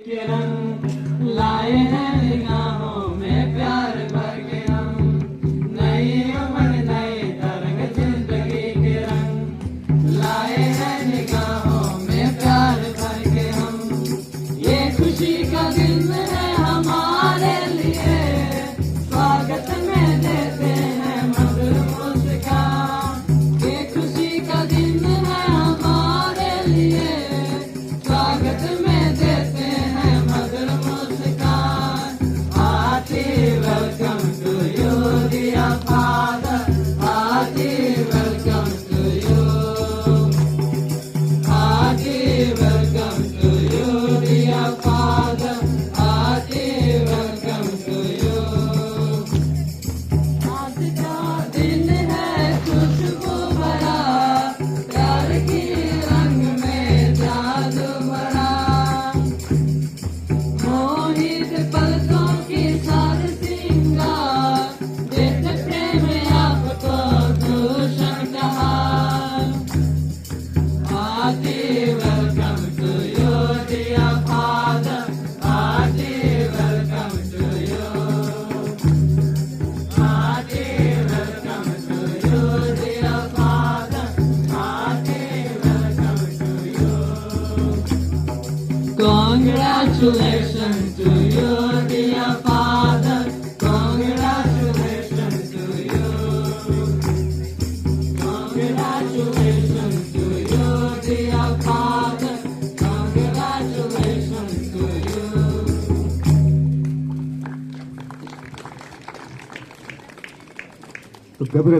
के रंग लाए हैं निगाहों में प्यार भर के हम, नई उम्र नई तरंग जिंदगी के रंग लाए हैं निगाहों में प्यार भर के हम। ये खुशी का दिन है हमारे लिए, स्वागत में देते हैं मधुर मुस्कान। ये खुशी का दिन है हमारे लिए, स्वागत में देते हैं मधुर मुस्कान। Hearty welcome to you dear father, hearty welcome to you, hearty welcome to you dear father, hearty welcome to you. आज का दिन है खुशबू भरा, प्यार की रंग में जादू भरा, मोहित पलकों की साज सिंगार, देते प्रेम आपको दूषण कहा। Hearty welcome to you dear father, hearty welcome to you, hearty welcome to you dear father, hearty welcome to you. Congratulations to you, dear father. Congratulations to you. Congratulations to you, dear father. Congratulations to you. तो घबरे